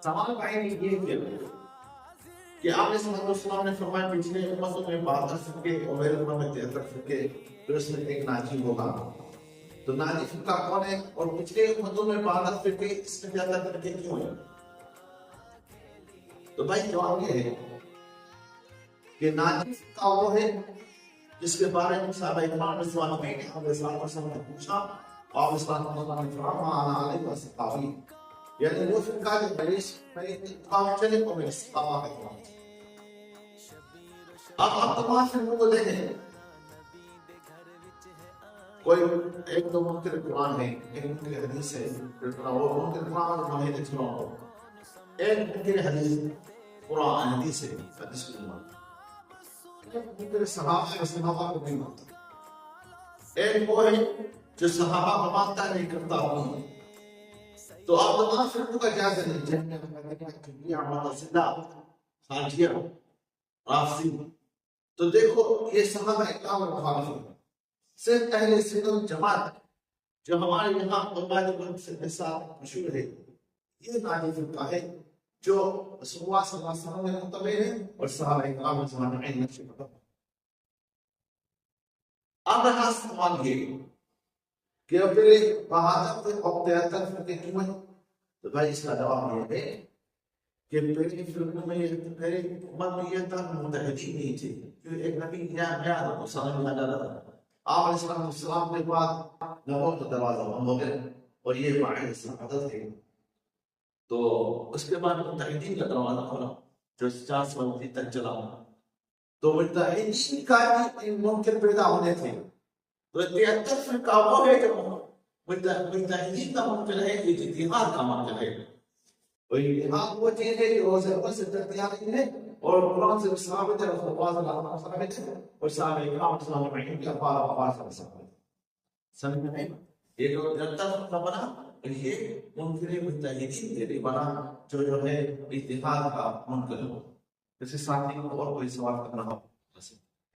سوال بھائی یہ کہ آپ نے صلی اللہ علیہ وسلم نے فرمایا پچھلے امتوں میں 72 فرقے اور میرے امت میں 73 فرقے، پھر اس میں ایک ناجی ہوگا. تو ناجی فرقہ کون ہے؟ اور پچھلے امتوں میں 72 فرقے، اس میں 73 فرقے کیوں ہیں؟ تو بھائی جواب یہ ہے کہ ناجی فرقہ وہ ہے جس کے بارے میں صحابہ اکرام رضی اللہ عنہم نے پوچھا اور اس بات کو فرمایا یعنی وہ فرقہ جو میرے اتفاق چلے تو میرے صحابہ اکرام. اب آپ تمام فرقوں کو دیکھیں، کوئی ایک دو منکر قرآن ہے، ایک منکر حدیث ہے، وہ منکر قرآن اور میں دیکھ رہا ہوں، ایک منکر حدیث قرآن حدیث ہے، حدیث کی ایک منکر صحابہ اور صحابہ کو نہیں مانتا، ایک وہ ہے جو صحابہ کو مانتا نہیں کرتا ہوں. تو آپ تمام فرقوں کا جائزہ لیجیے، خارجیہ، رافضی، تو دیکھو یہ صحابہ اکرام اور مخالف ہیں. صرف اہل سنت جماعت جو ہمارے یہاں علماء دیوبند کے ساتھ مشہور ہے، یہ ناجی فرقہ ہے جو رسول اللہ صلی اللہ علیہ وسلم نے متبع ہے اور صحابہ اکرام اجمعین نقش قدم. اب رہا سوال یہ کہ پھر 72 اور 73 فرقے کیوں ہیں؟ تو بھائی اس کا جواب یہ ہے کہ پہلے فرقوں میں پہلے امت میں یہ تھا متحدین نہیں تھے، کیونکہ ایک نبی نیا مسلمان بنا جاتا تھا. آپ علیہ السلام کے بعد نبوت کا دروازہ بند ہو گیا اور یہ باعث سعادت ہے. تو اس کے بعد متحدین کا دروازہ کھولا جو 400 تک چلا. تو متحدین کا ممکن پیدا ہونے تھے. تو 73 فرقہ وہ ہے جو متحدین کا ممکن ہے، یہ اتحاد کا ممکن ہے. اور اتحاد وہ چیز ہے جو روز اول سے تیاری ہے اور قرآن سے ثابت ہے، رسول اللہ صلی اللہ علیہ وسلم ثابت ہے اور صحابہ اکرام صلی اللہ علیہ وسلم کے افعال و اقوال سے ثابت ہے. سمجھ میں نہیں؟ یہ جو 73 فرقہ بنا یہ منکر متحدین کے لیے بنا جو ہے اتحاد کا منکر ہو. اس کے ساتھ ہی اور کوئی سوال کرنا ہو